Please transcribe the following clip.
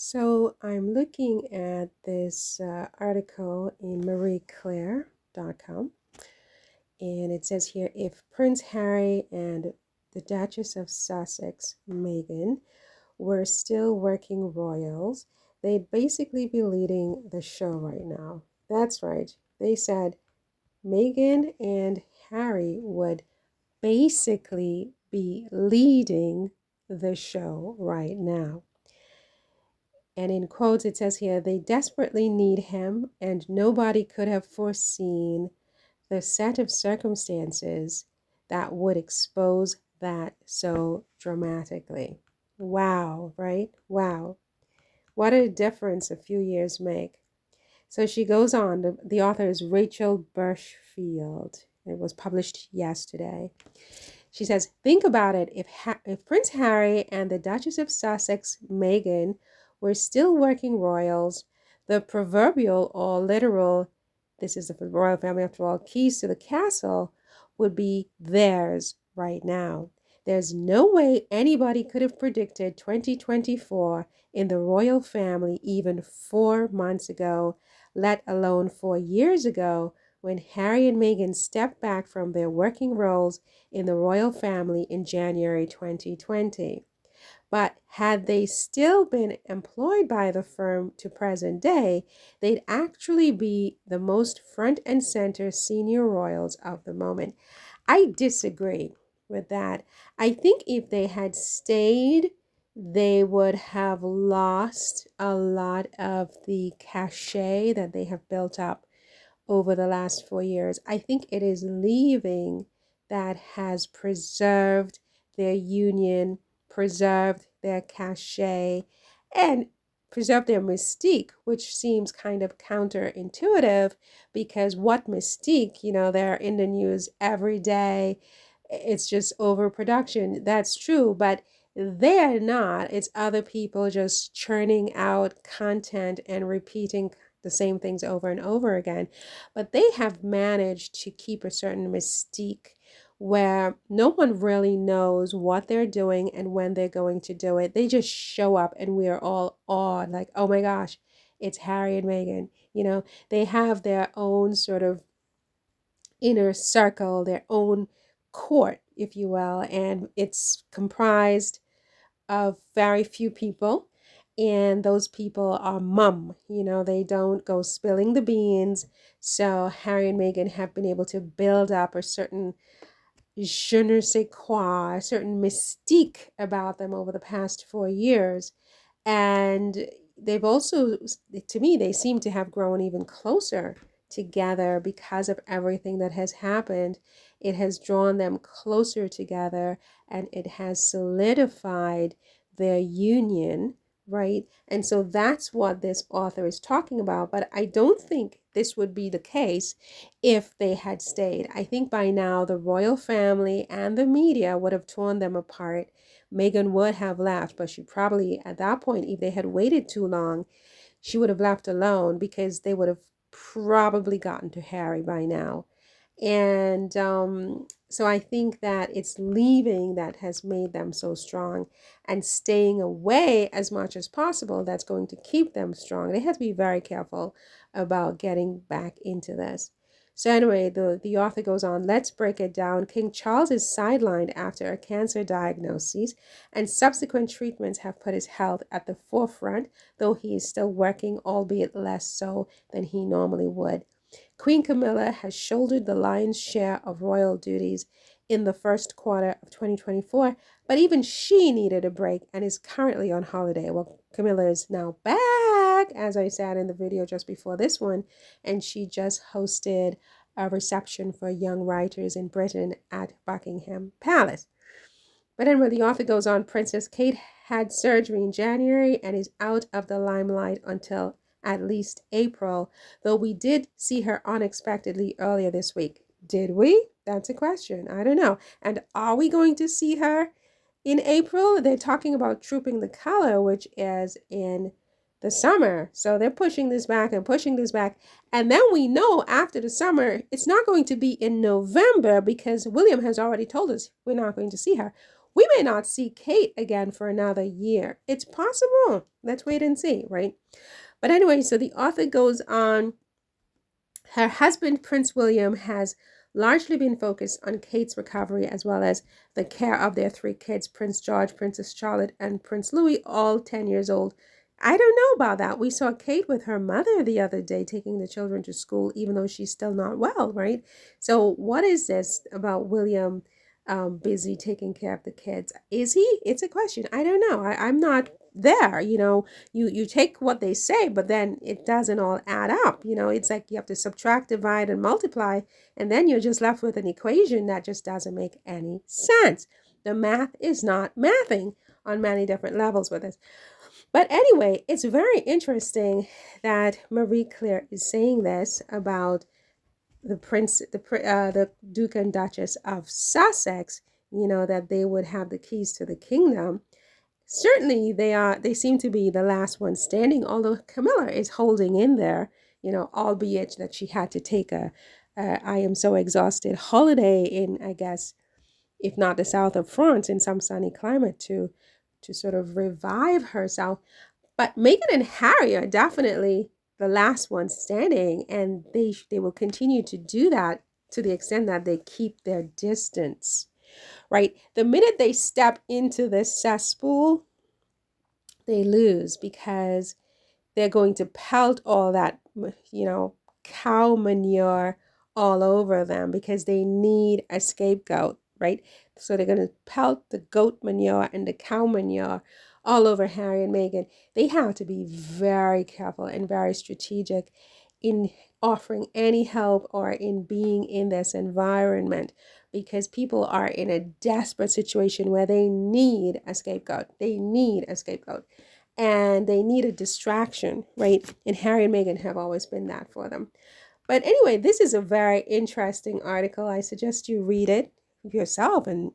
So I'm looking at this article in marieclaire.com, and it says here if Prince Harry and the Duchess of Sussex, Meghan, were still working royals, they'd basically be leading the show right now. That's right. They said Meghan and Harry would basically be leading the show right now. And in quotes, it says here, they desperately need him, and nobody could have foreseen the set of circumstances that would expose that so dramatically. Wow, right? Wow. What a difference a few years make. So she goes on, the author is Rachel Birchfield. It was published yesterday. She says, think about it. If Prince Harry and the Duchess of Sussex, Meghan, were still working royals, the proverbial or literal, this is the royal family after all, keys to the castle would be theirs right now. There's no way anybody could have predicted 2024 in the royal family even 4 months ago, let alone 4 years ago, when Harry and Meghan stepped back from their working roles in the royal family in January 2020. But had they still been employed by the firm to present day, they'd actually be the most front and center senior royals of the moment. I disagree with that. I think if they had stayed, they would have lost a lot of the cachet that they have built up over the last 4 years. I think it is leaving that has preserved their union, preserved their cachet, and preserved their mystique, which seems kind of counterintuitive because what mystique? They're in the news every day. It's just overproduction. That's true, but they're not. It's other people just churning out content and repeating the same things over and over again. But they have managed to keep a certain mystique where no one really knows what they're doing and when they're going to do it. They just show up and we are all awed, like, oh my gosh, it's Harry and Meghan. They have their own sort of inner circle, their own court, if you will, and it's comprised of very few people. And those people are mum, they don't go spilling the beans. So Harry and Meghan have been able to build up a certain je ne sais quoi, a certain mystique about them over the past 4 years. And they've also, to me, they seem to have grown even closer together because of everything that has happened. It has drawn them closer together and it has solidified their union, right? And so that's what this author is talking about. But I don't think this would be the case if they had stayed. I think by now the royal family and the media would have torn them apart. Meghan would have left, but she probably, at that point, if they had waited too long, she would have left alone because they would have probably gotten to Harry by now. And so I think that it's leaving that has made them so strong, and staying away as much as possible that's going to keep them strong. They have to be very careful about getting back into this. So anyway, the author goes on, let's break it down. King Charles is sidelined after a cancer diagnosis, and subsequent treatments have put his health at the forefront, though he is still working, albeit less so than he normally would. Queen Camilla has shouldered the lion's share of royal duties in the first quarter of 2024, but even she needed a break and is currently on holiday. Well, Camilla is now back, as I said in the video just before this one, and she just hosted a reception for young writers in Britain at Buckingham Palace. But anyway, the author goes on, Princess Kate had surgery in January and is out of the limelight until at least April, though we did see her unexpectedly earlier this week. Did we? That's a question. I don't know. And are we going to see her in April? They're talking about Trooping the Color, which is in the summer. So they're pushing this back and pushing this back. And then we know after the summer, it's not going to be in November because William has already told us we're not going to see her. we may not see Kate again for another year. It's possible. Let's wait and see, right? But anyway, so the author goes on. Her husband, Prince William, has largely been focused on Kate's recovery as well as the care of their three kids, Prince George, Princess Charlotte, and Prince Louis, all 10 years old. I don't know about that. We saw Kate with her mother the other day taking the children to school, even though she's still not well, right? So, what is this about William busy taking care of the kids? Is he? It's a question. I don't know. I'm not there. You take what they say, but then it doesn't all add up. It's like you have to subtract, divide, and multiply, and then you're just left with an equation that just doesn't make any sense. The math is not mathing on many different levels with us. But anyway, it's very interesting that Marie Claire is saying this about the Duke and Duchess of Sussex, that they would have the keys to the kingdom. Certainly they seem to be the last one standing, although Camilla is holding in there, albeit that she had to take a I am so exhausted holiday in, I guess, if not the south of France, in some sunny climate to sort of revive herself. But Meghan and Harry are definitely the last ones standing, and they will continue to do that to the extent that they keep their distance, right? The minute they step into this cesspool, they lose, because they're going to pelt all that, cow manure all over them, because they need a scapegoat, right? So they're going to pelt the goat manure and the cow manure all over Harry and Meghan. They have to be very careful and very strategic in offering any help or in being in this environment, because people are in a desperate situation where they need a scapegoat. They need a scapegoat. And they need a distraction, right? And Harry and Meghan have always been that for them. But anyway, this is a very interesting article. I suggest you read it yourself and,